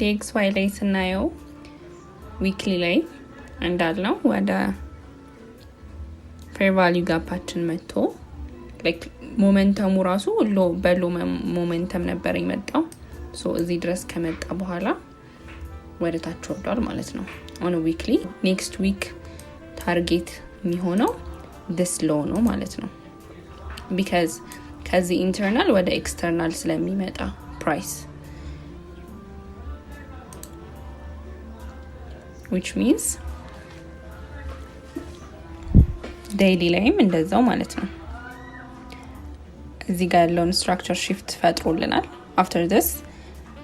DXY ላይ ስናየው ዊክሊ ላይ እንዳልነው ወደ ፌር ቫልዩ ጋፓችን መጥቶ ላይክ ሞመንተሙ ራሱ በሎ ሞመንተም ነበር የመጣው ሶ እዚህ ድረስ ከመጣ በኋላ ወደ ታች ወርዷል ማለት ነው on a weekly next week ታርጌት የሚሆነው this low ነው ማለት ነው because ከዚህ ኢንተርናል ወደ ኤክስተርናል ስለሚመጣ ፕራይስ which means daily ላይም እንደዛው ማለት ነው እዚህ ጋር ያለውን ስትራክቸር shift ፈጥሮልናል after this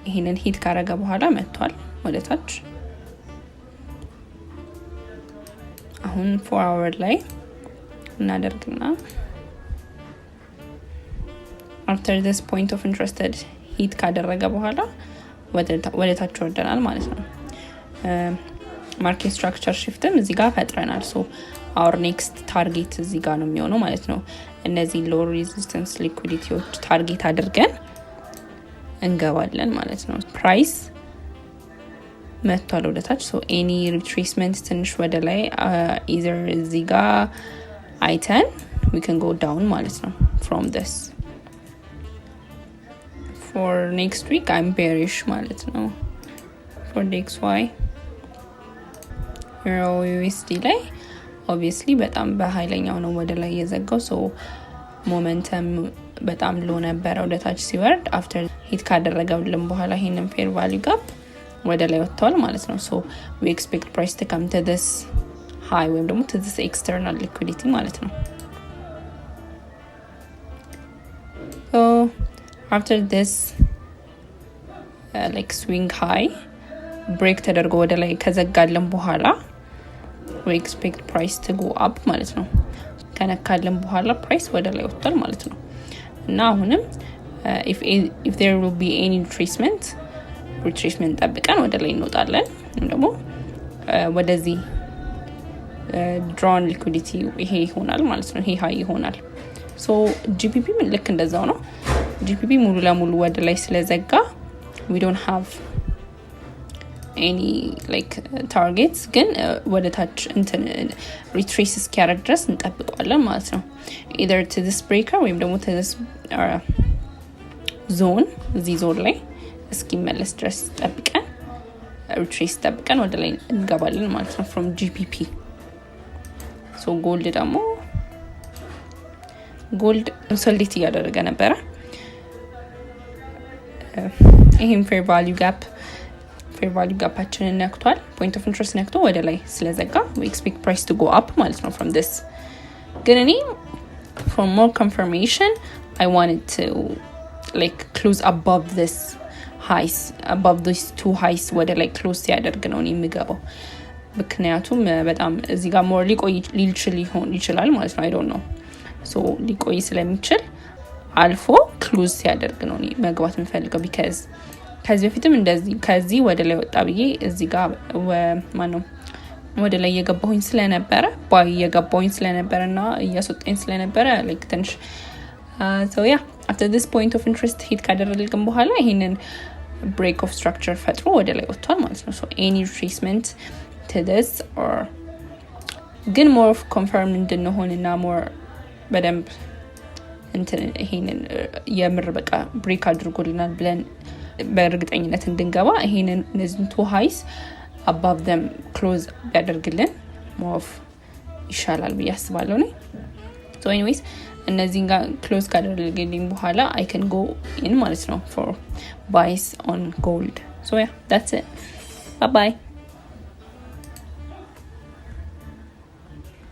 ይሄንን ሂት ካረገ በኋላ መጥቷል ወደ ታች አሁን 4 hour ላይ እናደርግና after this point of interested ሂት ካደረገ በኋላ ወደ ታች ወርደናል ማለት ነው ማርኬት ስትራክቸር shiftም እዚህ ጋር ፈጥረናል so our next target እዚህ ጋር ነው የሚሆነው ማለት ነው እነዚህ low resistance liquidityዎች ታርጌት አድርገን እንገባለን ማለት ነው ፕራይስ መጥቷል ወደ ታች so any retracement ትንሽ ወደ ላይ either እዚህ ጋር አይተን we can go down ማለት ነው from this for next week I'm bearish ማለት ነው for DXY Euro USD ላይ obviously በጣም በኃይለኛው ነው ወደ ላይ የዘጋው so momentum በጣም ሎ ነበር ወደ ታች ሲወርድ after hit ካደረገልን በኋላ ይሄንን fair value gap ወደ ላይ ወጥቷል ማለት ነው so we expect price to come to this high ወይም ደግሞ to this external liquidity ማለት ነው so after this like swing high break ተደርጎ ወደ ላይ ከዘጋልን በኋላ we expect price to go up ማለት ነው ከነካልን በኋላ price ወደ ላይ ወጥቷል ማለት ነው እና አሁንም if there will be any retracement ጠብቀን ወደ ላይ እንወጣለን ደግሞ ወደዚህ drawn liquidity ይሄ ይሆናል ማለት ነው ይሄ high ይሆናል so GBP ልክ እንደዛው ነው GBP ሙሉ ለሙሉ ወደ ላይ ስለዘጋ we don't have any like targets ግን ወደ ታች እንትን retrace እስኪያደርግ ድረስ እንጠብቀዋለን ማለት ነው either to this breaker ወይም ደግሞ to this zone እዚህ ዞን ላይ እስኪመለስ ድረስ ጠብቀን retrace ጠብቀን ወደ ላይ እንገባለን ማለት ነው from GBP so gold ደግሞ gold consolidate እያደረገ ነበረ ይሄም fair value gapaችንን ነክቷል point of interest ነክቶ ወደ ላይ ስለዘጋ we expect price to go up ማለት ነው from this ግን እኔ for more confirmation I wanted to like close above this highs above these two highs ወደ ላይ close ያደርግ ነው የሚገባው ምክንያቱም በጣም እዚህ ጋር more ሊቆይ ይችላል ማለት ነው I don't know so ሊቆይ ስለሚችል አልፎ close ያደርግ ነው መግባት የምፈልገው because ከዚህ በፊትም እንደዚህ ከዚህ ወደ ላይ ወጣ ብዬ እዚህ ጋር ማነው ወደ ላይ የገባሁኝ ስለነበረ ባይ የገባሁኝ ስለነበረና እያስወጣኝ ስለነበረ like ትንሽ so yeah after this point of interest hit ካደረግን በኋላ ይሄንን break of structure ፈጥሮ ወደ ላይ ወጥቷል ማለት ነው so any retracement to this or ግን more of confirm እንድንሆንና more በደንብ እንትን ይሄንን የምር በቃ break አድርጎልናል ብለን በእርግጠኝነት እንድንገባ ይሄንን እነዚህ two highs above them close ያደርግልን more of ይሻላል ብዬ አስባለሁ ነው so anyways እነዚህን ጋር close ካደረግልኝ በኋላ I can go in ማለት ነው for buys on gold so yeah that's it bye bye